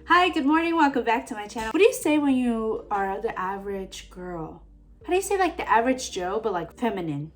Hi, good morning, welcome back to my channel. What do you say when you are the average girl? How do you say like the average Joe, but like feminine?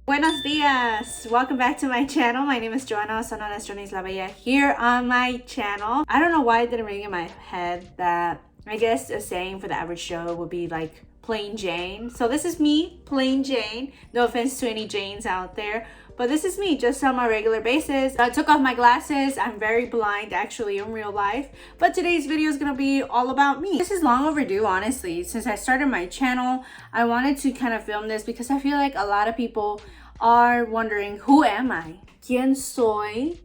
Buenos dias! Welcome back to my channel. My name is Johanna, also known as Jonis La Bella, here on my channel. I don't know why it didn't ring in my head that I guess a saying for the average Joe would be like plain Jane. So this is me, plain Jane. No offense to any Janes out there, but this is me just on a regular basis. I took off my glasses. I'm very blind actually in real life, but today's video is gonna be all about me. This is long overdue, honestly. Since I started my channel, I wanted to kind of film this because I feel like a lot of people are wondering, who am I? ¿Quién soy?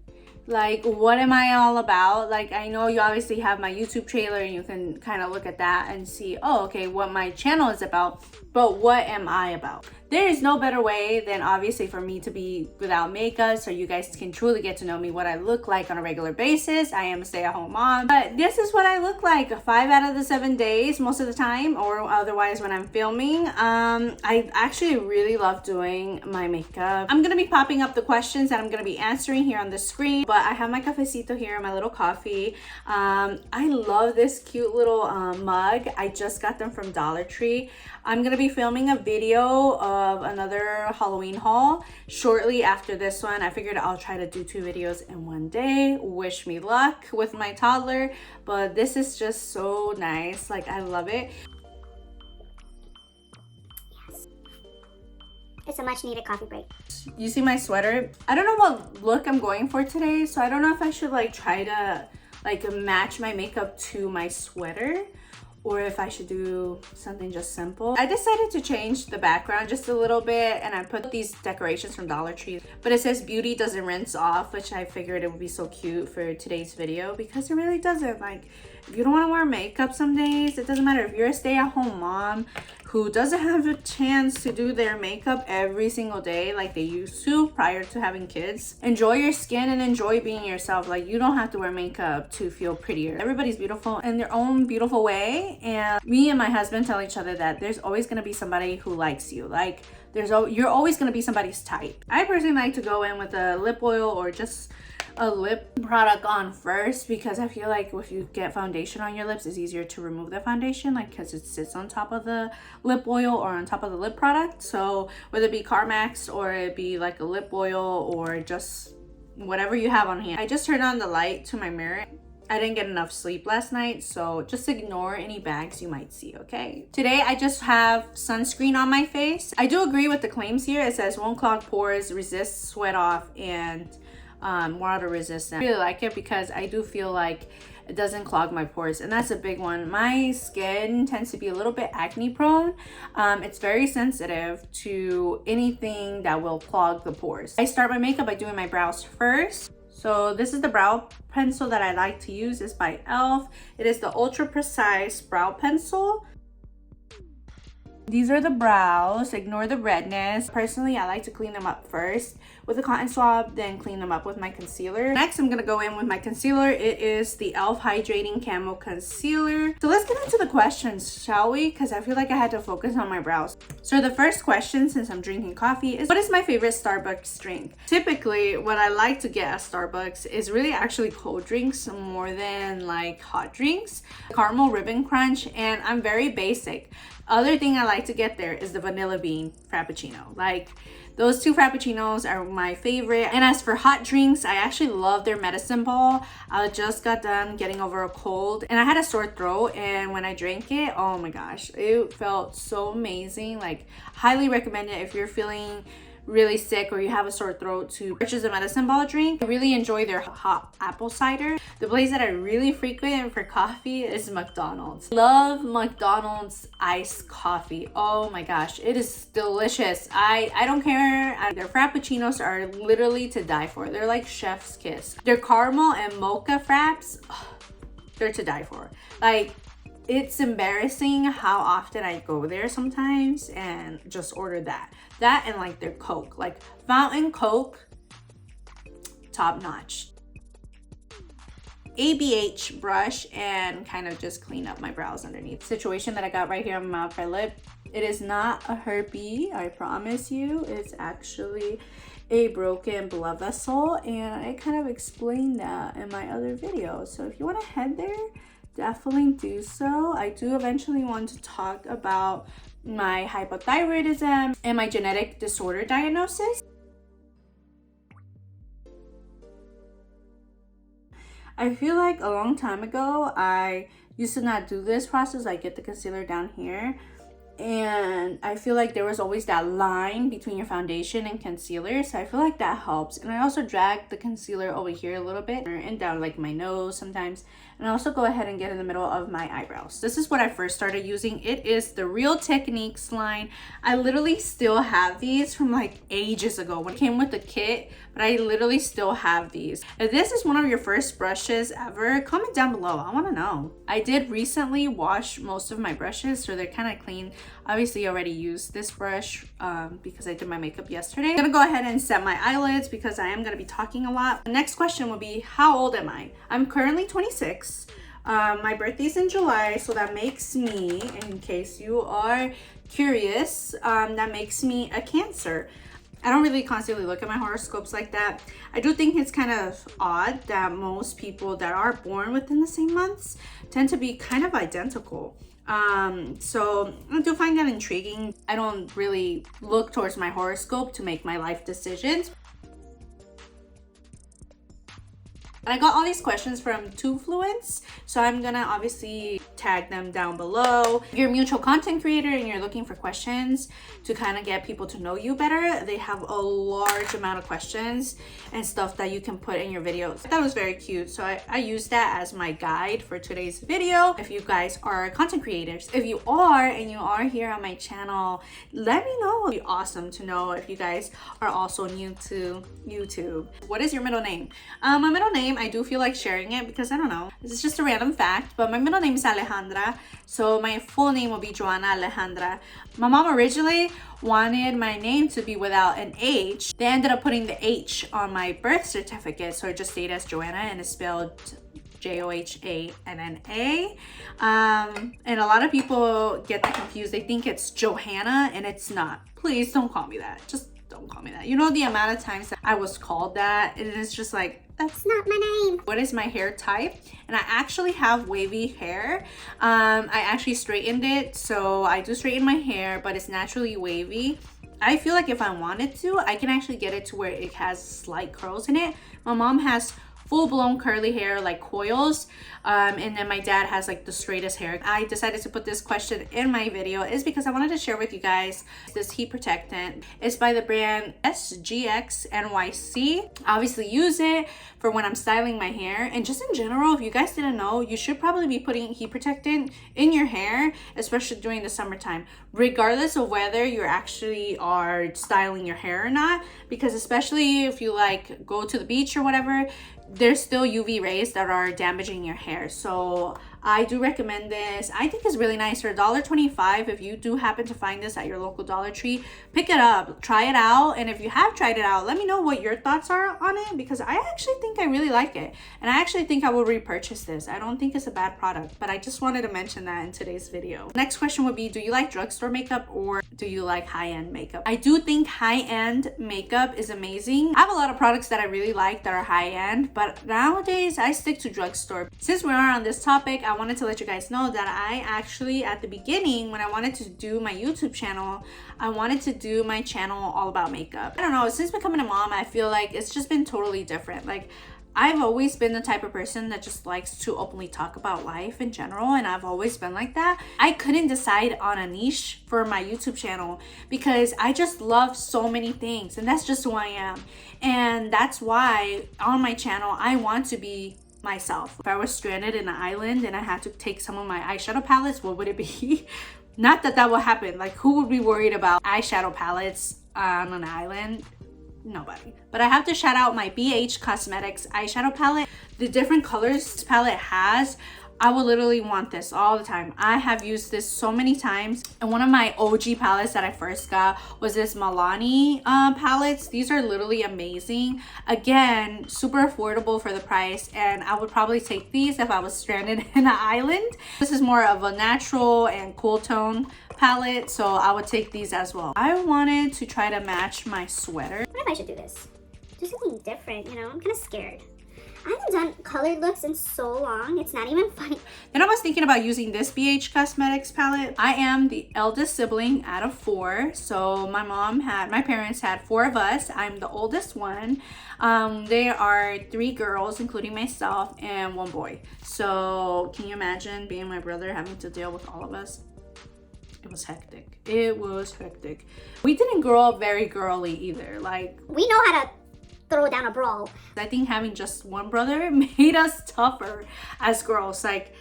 Like, what am I all about? Like, I know you obviously have my YouTube trailer and you can kind of look at that and see, oh, okay, what my channel is about, but what am I about? There is no better way than obviously for me to be without makeup so you guys can truly get to know me, what I look like on a regular basis. I am a stay-at-home mom, but this is what I look like 5 out of the 7 days most of the time, or otherwise when I'm filming. I actually really love doing my makeup. I'm gonna be popping up the questions that I'm gonna be answering here on the screen, but I have my cafecito here, my little coffee. I love this cute little mug. I just got them from Dollar Tree. I'm gonna be filming a video of another Halloween haul shortly after this one. I figured I'll try to do 2 videos in one day. Wish me luck with my toddler, but this is just so nice. Like, I love it. Yes. It's a much needed coffee break. You see my sweater? I don't know what look I'm going for today, so I don't know if I should like try to like match my makeup to my sweater, or if I should do something just simple. I decided to change the background just a little bit, and I put these decorations from Dollar Tree, but it says beauty doesn't rinse off, which I figured it would be so cute for today's video because it really doesn't. Like, if you don't want to wear makeup some days, it doesn't matter. If you're a stay-at-home mom who doesn't have a chance to do their makeup every single day like they used to prior to having kids, enjoy your skin and enjoy being yourself. Like, you don't have to wear makeup to feel prettier. Everybody's beautiful in their own beautiful way, and me and my husband tell each other that there's always going to be somebody who likes you. Like, you're always going to be somebody's type. I personally like to go in with a lip oil or just a lip product on first, because I feel like if you get foundation on your lips, it's easier to remove the foundation, like because it sits on top of the lip oil or on top of the lip product. So whether it be CarMax or it be like a lip oil or just whatever you have on hand. I just turned on the light to my mirror. I didn't get enough sleep last night, so just ignore any bags you might see, okay? Today, I just have sunscreen on my face. I do agree with the claims here. It says won't clog pores, resist sweat off, and water resistant. I really like it because I do feel like it doesn't clog my pores, and that's a big one. My skin tends to be a little bit acne prone. It's very sensitive to anything that will clog the pores. I start my makeup by doing my brows first. So this is the brow pencil that I like to use. It's by e.l.f. It is the Ultra Precise Brow Pencil. These are the brows. Ignore the redness. Personally, I like to clean them up first with a cotton swab, then clean them up with my concealer. Next, I'm gonna go in with my concealer. It is the e.l.f. Hydrating Camo Concealer. So let's get into the questions, shall we? Because I feel like I had to focus on my brows. So the first question, since I'm drinking coffee, is what is my favorite Starbucks drink? Typically, what I like to get at Starbucks is really actually cold drinks more than like hot drinks. Caramel Ribbon Crunch, and I'm very basic. Other thing I like to get there is the vanilla bean frappuccino. Like, those 2 frappuccinos are my favorite. And as for hot drinks, I actually love their medicine ball. I just got done getting over a cold and I had a sore throat, and when I drank it, oh my gosh, it felt so amazing. Like, highly recommend it if you're feeling really sick or you have a sore throat to purchase a medicine ball drink. I really enjoy their hot apple cider. The place that I really frequent for coffee is McDonald's. Love McDonald's iced coffee. Oh my gosh, it is delicious. I don't care. Their frappuccinos are literally to die for. They're like chef's kiss. Their caramel and mocha fraps, they're to die for. Like, it's embarrassing how often I go there sometimes and just order that and like their Coke, like fountain Coke, top notch. ABH brush and kind of just clean up my brows underneath. Situation that I got right here on my upper lip, it is not a herpes, I promise you. It's actually a broken blood vessel, and I kind of explained that in my other video. So if you want to head there, definitely do so. I do eventually want to talk about my hypothyroidism and my genetic disorder diagnosis. I feel like a long time ago, I used to not do this process. I get the concealer down here, and I feel like there was always that line between your foundation and concealer, so I feel like that helps. And I also drag the concealer over here a little bit and down like my nose sometimes, and I also go ahead and get in the middle of my eyebrows. This is what I first started using. It is the Real Techniques line. I literally still have these from like ages ago when it came with the kit, but I literally still have these. If this is one of your first brushes ever, comment down below. I want to know. I did recently wash most of my brushes, so they're kind of clean. Obviously, I already used this brush because I did my makeup yesterday. I'm gonna go ahead and set my eyelids because I am gonna be talking a lot. The next question would be, how old am I? I'm currently 26. My birthday's in July, so that makes me, in case you are curious, that makes me a Cancer. I don't really constantly look at my horoscopes like that. I do think it's kind of odd that most people that are born within the same months tend to be kind of identical. So I do find that intriguing. I don't really look towards my horoscope to make my life decisions. And I got all these questions from Tufluence, so I'm gonna obviously tag them down below. If you're a mutual content creator and you're looking for questions to kind of get people to know you better, they have a large amount of questions and stuff that you can put in your videos. That was very cute, so I used that as my guide for today's video. If you guys are content creators, if you are and you are here on my channel, let me know. It'd be awesome to know if you guys are also new to YouTube. What is your middle name? My middle name, I do feel like sharing it because I don't know, this is just a random fact, but my middle name is Alejandra, so my full name will be Johanna Alejandra. My mom originally wanted my name to be without an H. They ended up putting the H on my birth certificate, so it just stayed as Johanna and it's spelled Johanna. And a lot of people get that confused. They think it's Johanna and it's not. Please don't call me that. Just don't call me that. You know the amount of times that I was called that, and it's just like, that's not my name. What is my hair type? And I actually have wavy hair. I actually straightened it, so I do straighten my hair, but it's naturally wavy. I feel like if I wanted to, I can actually get it to where it has slight curls in it. My mom has full-blown curly hair, like coils, and then my dad has like the straightest hair. I decided to put this question in my video is because I wanted to share with you guys this heat protectant. It's by the brand Sgx NYC. I obviously use it for when I'm styling my hair, and just in general, if you guys didn't know, you should probably be putting heat protectant in your hair, especially during the summertime, regardless of whether you actually are styling your hair or not, because especially if you like go to the beach or whatever, there's still UV rays that are damaging your hair. So I do recommend this. I think it's really nice for $1.25. If you do happen to find this at your local Dollar Tree, pick it up, try it out, and if you have tried it out, let me know what your thoughts are on it, because I actually think I really like it, and I actually think I will repurchase this. I don't think it's a bad product, but I just wanted to mention that in today's video. Next question would be, do you like drugstore makeup or do you like high-end makeup? I do think high-end makeup is amazing. I have a lot of products that I really like that are high-end, but nowadays I stick to drugstore. Since we are on this topic, I wanted to let you guys know that I actually, at the beginning, when I wanted to do my YouTube channel, I wanted to do my channel all about makeup. I don't know, since becoming a mom, I feel like it's just been totally different. Like, I've always been the type of person that just likes to openly talk about life in general, and I've always been like that. I couldn't decide on a niche for my YouTube channel because I just love so many things, and that's just who I am. And that's why on my channel, I want to be myself. If I was stranded in an island and I had to take some of my eyeshadow palettes, what would it be? Not that that will happen. Like, who would be worried about eyeshadow palettes on an island? Nobody. But I have to shout out my BH Cosmetics eyeshadow palette. The different colors this palette has I will literally want this all the time. I have used this so many times. And one of my OG palettes that I first got was this Milani palettes. These are literally amazing. Again, super affordable for the price, and I would probably take these if I was stranded in an island. This is more of a natural and cool tone palette, so I would take these as well. I wanted to try to match my sweater. What if I should do this? Do something different, you know? I'm kind of scared. I haven't done colored looks in so long, it's not even funny. Then I was thinking about using this BH Cosmetics palette. I am the eldest sibling out of 4. So my parents had 4 of us. I'm the oldest one. There are 3 girls, including myself, and 1 boy. So can you imagine being my brother, having to deal with all of us? It was hectic. It was hectic. We didn't grow up very girly either. Like, we know how to throw down a brawl. I think having just 1 brother made us tougher as girls. Like,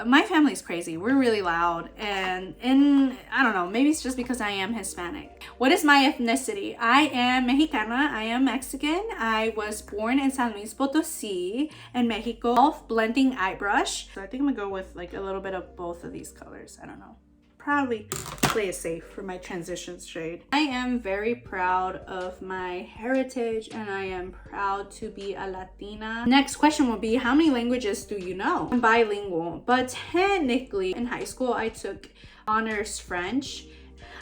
my family's crazy. We're really loud, and I don't know, maybe it's just because I am Hispanic. What is my ethnicity? I am Mexicana. I am Mexican. I was born in San Luis Potosí in Mexico. Self-blending eye brush. So I think I'm gonna go with like a little bit of both of these colors. I don't know. Probably play it safe for my transition shade. I am very proud of my heritage, and I am proud to be a Latina. Next question will be, how many languages do you know? I'm bilingual, but technically in high school I took honors French.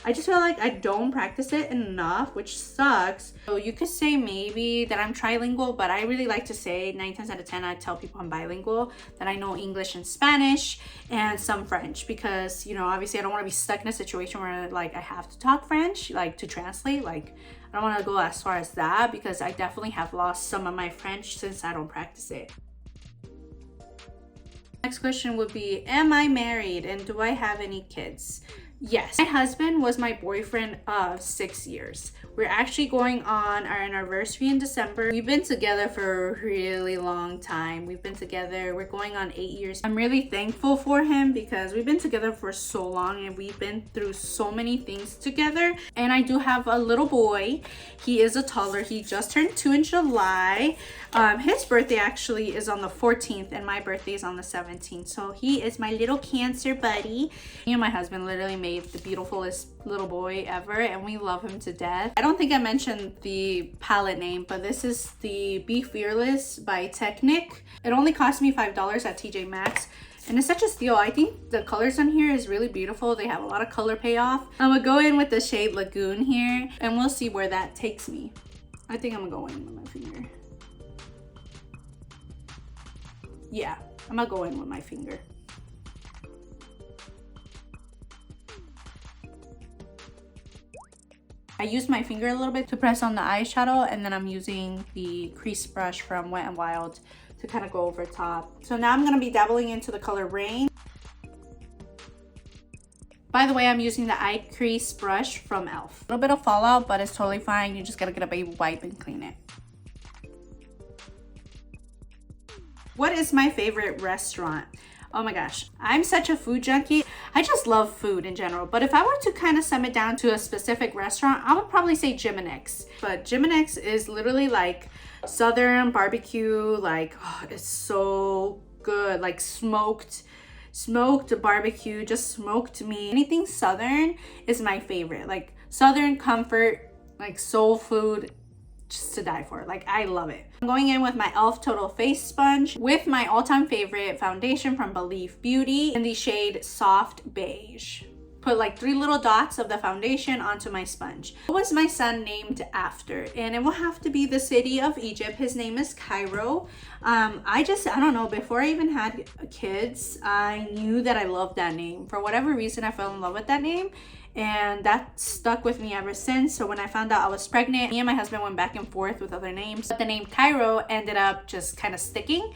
I just feel like I don't practice it enough, which sucks. So you could say maybe that I'm trilingual, but I really like to say 9 times out of 10 I tell people I'm bilingual, that I know English and Spanish and some French, because, you know, obviously I don't want to be stuck in a situation where like I have to talk French, like to translate. Like, I don't want to go as far as that, because I definitely have lost some of my French since I don't practice it. Next question would be, am I married and do I have any kids? Yes, my husband was my boyfriend of 6 years. We're actually going on our anniversary in December. We've been together for a really long time. We're going on 8 years. I'm really thankful for him because we've been together for so long and we've been through so many things together. And I do have a little boy. He is a toddler. He just turned 2 in July. His birthday actually is on the 14th and my birthday is on the 17th. So he is my little Cancer buddy. Me and my husband literally made the beautifulest little boy ever, and we love him to death. I don't think I mentioned the palette name, but this is the Be Fearless by Technic. It only cost me $5 at tjmaxx, and it's such a steal. I think the colors on here is really beautiful. They have a lot of color payoff. I'm gonna go in with the shade Lagoon here, and we'll see where that takes me. I think I'm gonna go in with my finger. Yeah, I'm gonna go in with my finger. I used my finger a little bit to press on the eyeshadow, and then I'm using the crease brush from Wet n Wild to kind of go over top. So now I'm going to be dabbling into the color Rain. By the way, I'm using the eye crease brush from e.l.f. A little bit of fallout, but it's totally fine. You just got to get a baby wipe and clean it. What is my favorite restaurant? Oh my gosh, I'm such a food junkie. I just love food in general, but if I were to kind of sum it down to a specific restaurant, I would probably say tjmaxx. But tjmaxx is literally like Southern barbecue, like, oh, it's so good, like smoked barbecue, just smoked meat. Anything Southern is my favorite, like Southern comfort, like soul food, just to die for. Like, I love it. I'm going in with my e.l.f. Total Face Sponge with my all-time favorite foundation from Believe Beauty in the shade Soft Beige. Put like 3 little dots of the foundation onto my sponge. What was my son named after? And it will have to be the city of Egypt. His name is Cairo. I don't know, before I even had kids, I knew that I loved that name. For whatever reason, I fell in love with that name, and that stuck with me ever since. So when I found out I was pregnant, me and my husband went back and forth with other names, but the name Cairo ended up just kind of sticking.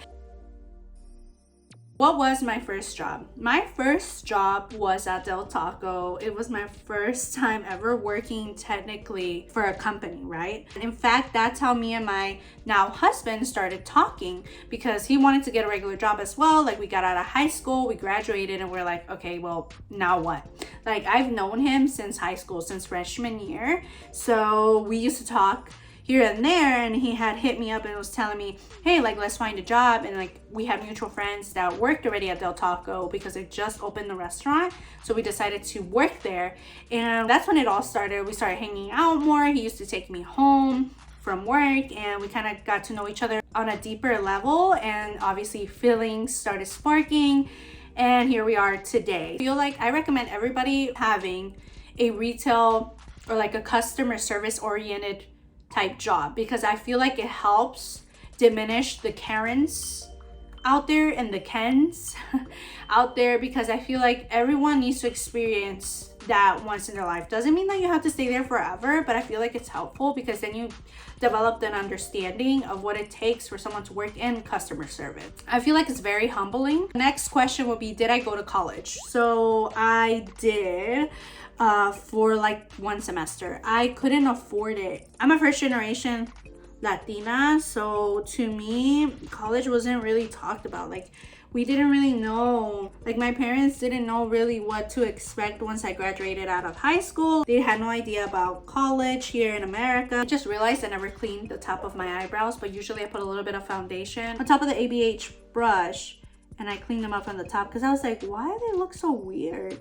What was my first job? My first job was at Del Taco. It was my first time ever working technically for a company, right? And in fact, that's how me and my now husband started talking, because he wanted to get a regular job as well. Like, we got out of high school, we graduated, and we're like, okay, well, now what? Like, I've known him since high school, since freshman year. So we used to talk. here and there, and he had hit me up and was telling me, hey, like, let's find a job. And like, we had mutual friends that worked already at Del Taco because they just opened the restaurant, so we decided to work there. And that's when it all started. We started hanging out more. He used to take me home from work, and we kind of got to know each other on a deeper level, and obviously feelings started sparking, and here we are today. I feel like I recommend everybody having a retail or like a customer service oriented type job, because I feel like it helps diminish the Karens out there and the Kens out there, because I feel like everyone needs to experience that once in their life. Doesn't mean that you have to stay there forever, but I feel like it's helpful because then you develop an understanding of what it takes for someone to work in customer service. I feel like it's very humbling. Next question would be, did I go to college? So I did for like 1 semester. I couldn't afford it. I'm a first generation Latina, so to me college wasn't really talked about. Like, we didn't really know, like my parents didn't know really what to expect once I graduated out of high school. They had no idea about college here in America. I just realized I never cleaned the top of my eyebrows, but usually I put a little bit of foundation on top of the ABH brush and I cleaned them up on the top because I was like, why do they look so weird?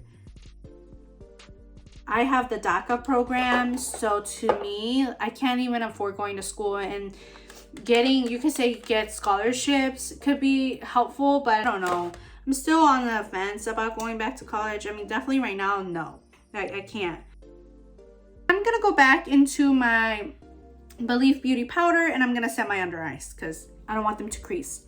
I have the DACA program, so to me, I can't even afford going to school, and getting, you could say, get scholarships could be helpful, but I don't know. I'm still on the fence about going back to college. I mean, definitely right now, no, I can't. I'm gonna go back into my Belief Beauty powder and I'm gonna set my under eyes because I don't want them to crease.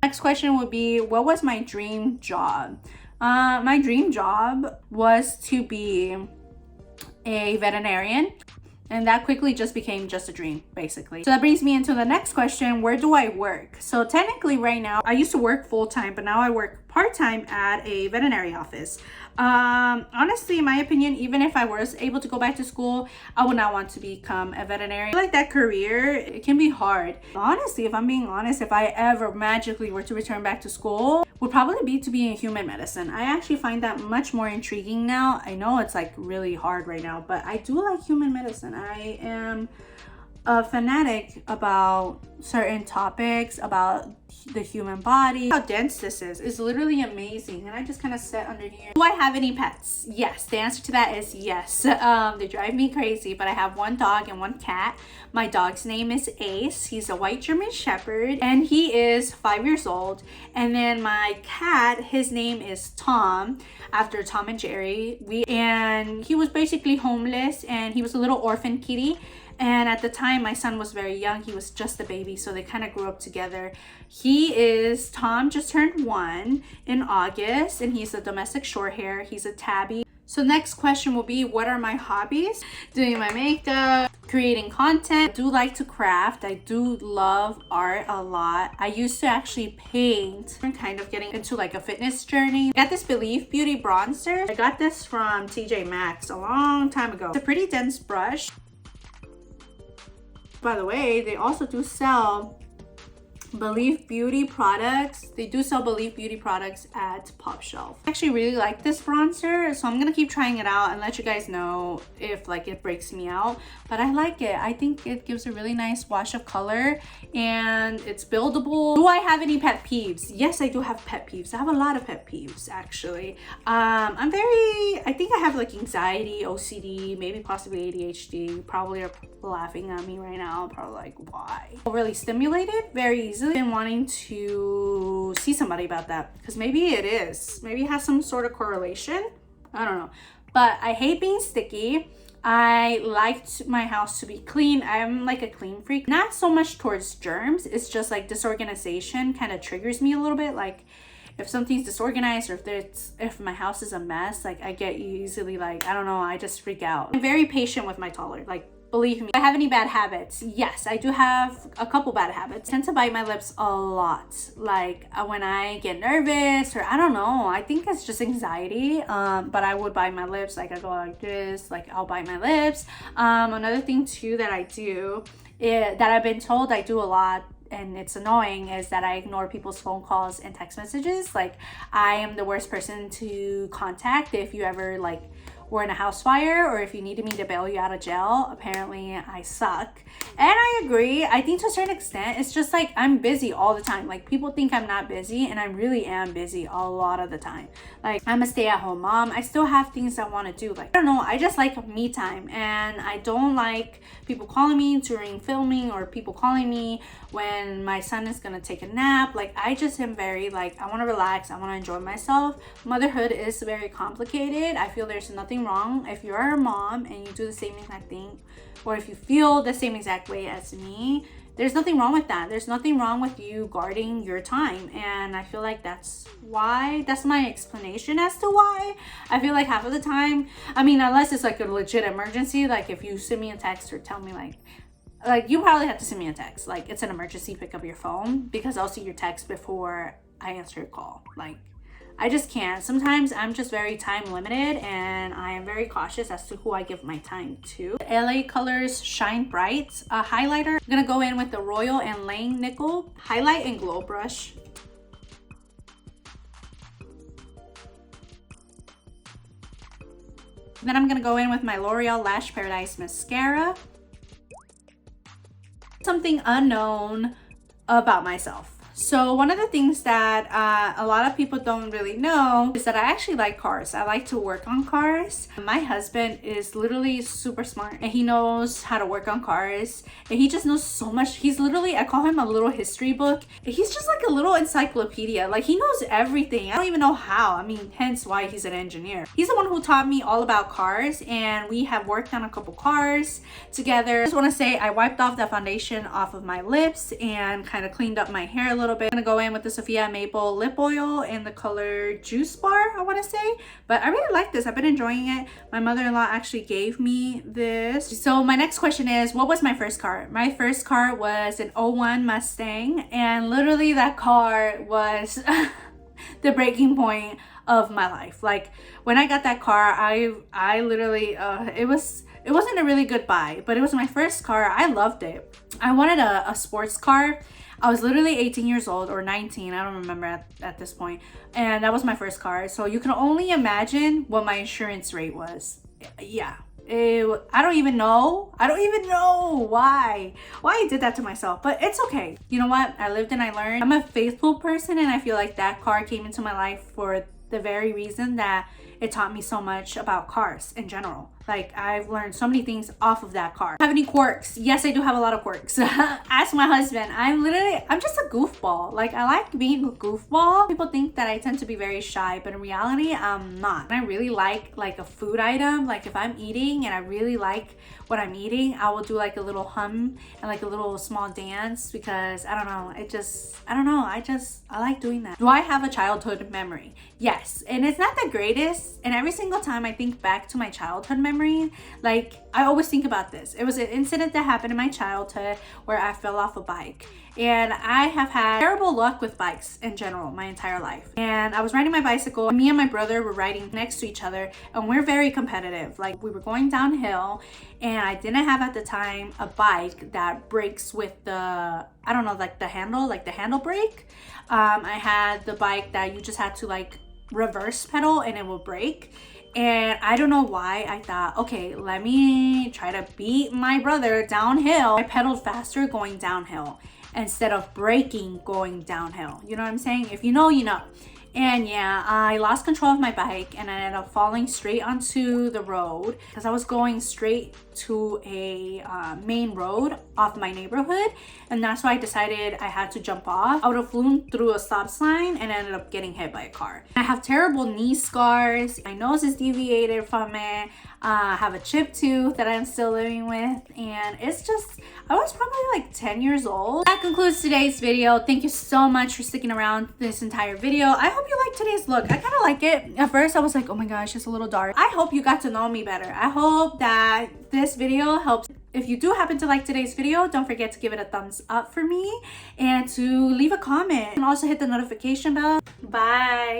Next question would be, what was my dream job? My dream job was to be a veterinarian, and that quickly just became just a dream, basically. So that brings me into the next question, where do I work? So technically right now, I used to work full-time, but now I work part-time at a veterinary office. Honestly, in my opinion, even if I was able to go back to school, I would not want to become a veterinarian. I feel like that career, it can be hard. Honestly, if I'm being honest, if I ever magically were to return back to school, would probably be to be in human medicine. I actually find that much more intriguing now. I know it's like really hard right now, but I do like human medicine. I am a fanatic about certain topics, about the human body. How dense this is. It's literally amazing. And I just kind of sat under here. Do I have any pets? Yes, the answer to that is yes. They drive me crazy, but I have 1 dog and 1 cat. My dog's name is Ace. He's a white German Shepherd and he is 5 years old. And then my cat, his name is Tom, after Tom and Jerry. And he was basically homeless and he was a little orphan kitty. And at the time, my son was very young. He was just a baby, so they kind of grew up together. Tom just turned 1 in August, and he's a domestic short hair. He's a tabby. So next question will be, what are my hobbies? Doing my makeup, creating content. I do like to craft. I do love art a lot. I used to actually paint. I'm kind of getting into like a fitness journey. I got this Belief Beauty bronzer. I got this from tjmaxx a long time ago. It's a pretty dense brush. By the way, they also do sell Belief Beauty products. They do sell Belief Beauty products at Pop Shelf. I actually really like this bronzer, so I'm gonna keep trying it out and let you guys know if like it breaks me out. But I like it. I think it gives a really nice wash of color and it's buildable. Do I have any pet peeves? Yes, I do have pet peeves. I have a lot of pet peeves actually. I think I have like anxiety, OCD, maybe possibly ADHD. You probably are laughing at me right now. Probably like, why? Overly stimulated very easily. Been wanting to see somebody about that because maybe it is. Maybe it has some sort of correlation. I don't know. But I hate being sticky. I liked my house to be clean. I'm like a clean freak. Not so much towards germs. It's just like disorganization kind of triggers me a little bit. Like if something's disorganized or if my house is a mess, like I get easily like, I don't know, I just freak out. I'm very patient with my toddler. Like, believe me. Do I have any bad habits? Yes, I do have a couple bad habits. I tend to bite my lips a lot. Like when I get nervous or I don't know, I think it's just anxiety. But I would bite my lips. Like I go like this, like I'll bite my lips. Another thing too that I do, that I've been told I do a lot, and it's annoying, is that I ignore people's phone calls and text messages. Like I am the worst person to contact if you ever like or in a house fire, or if you needed me to bail you out of jail. Apparently I suck. And I agree. I think to a certain extent, it's just like I'm busy all the time. Like people think I'm not busy, and I really am busy a lot of the time. Like I'm a stay-at-home mom. I still have things I want to do. Like I don't know, I just like me time, and I don't like people calling me during filming or people calling me when my son is gonna take a nap. Like I just am very like, I want to relax, I want to enjoy myself. Motherhood is very complicated. I feel there's nothing wrong if you're a mom and you do the same exact thing, or if you feel the same exact way as me. There's nothing wrong with that. There's nothing wrong with you guarding your time. And I feel like that's my explanation as to why. I feel like half of the time, I mean, unless it's like a legit emergency, like if you send me a text or tell me like you probably have to send me a text. Like it's an emergency, pick up your phone, because I'll see your text before I answer your call. Like I just can't. Sometimes I'm just very time limited, and I am very cautious as to who I give my time to. LA Colors Shine Bright highlighter. I'm gonna go in with the Royal and Lang Nickel Highlight and Glow Brush. Then I'm gonna go in with my L'Oreal Lash Paradise Mascara. Something unknown about myself. So one of the things that a lot of people don't really know is that I actually like cars. I like to work on cars. My husband is literally super smart, and he knows how to work on cars, and he just knows so much. He's literally, I call him a little history book. He's just like a little encyclopedia. Like he knows everything. I don't even know how. I mean, hence why he's an engineer. He's the one who taught me all about cars, and we have worked on a couple cars together. I just want to say I wiped off the foundation off of my lips and kind of cleaned up my hair a little bit. I'm gonna go in with the Sophia Maple lip oil in the color Juice Bar, I want to say, but I really like this. I've been enjoying it. My mother-in-law actually gave me this. So my next question is, what was my first car? My first car was an '01 Mustang, and literally that car was the breaking point of my life. Like when I got that car, I literally it wasn't a really good buy, but it was my first car. I loved it. I wanted a sports car. I was literally 18 years old, or 19, I don't remember at this point, and that was my first car. So you can only imagine what my insurance rate was. Yeah, I don't even know why I did that to myself, but it's okay. You know what, I lived and I learned. I'm a faithful person, and I feel like that car came into my life for the very reason that it taught me so much about cars in general. Like I've learned so many things off of that car. Have any quirks? Yes, I do have a lot of quirks. Ask my husband. I'm just a goofball. Like I like being a goofball. People think that I tend to be very shy, but in reality, I'm not. I really like a food item. Like if I'm eating and I really like what I'm eating, I will do like a little hum and like a little small dance, because I don't know. I like doing that. Do I have a childhood memory? Yes, and it's not the greatest. And every single time I think back to my childhood memory, like I always think about this. It was an incident that happened in my childhood where I fell off a bike, and I have had terrible luck with bikes in general my entire life. And I was riding my bicycle, and me and my brother were riding next to each other, and we're very competitive. Like we were going downhill, and I didn't have at the time a bike that brakes with the, I don't know, like the handle brake. I had the bike that you just had to like reverse pedal and it will brake. And I don't know why I thought, okay, let me try to beat my brother downhill. I pedaled faster going downhill instead of braking going downhill. You know what I'm saying? If you know, you know. And yeah, I lost control of my bike, and I ended up falling straight onto the road, because I was going straight to a main road off my neighborhood, and that's why I decided I had to jump off. I would have flown through a stop sign and ended up getting hit by a car. I have terrible knee scars. My nose is deviated from it. I have a chipped tooth that I'm still living with, and it's just, I was probably like 10 years old. That concludes today's video. Thank you so much for sticking around this entire video. I hope you liked today's look. I kind of like it. At first I was like, oh my gosh, it's a little dark. I hope you got to know me better. I hope that this video helps. If you do happen to like today's video, don't forget to give it a thumbs up for me, and to leave a comment, and also hit the notification bell. Bye.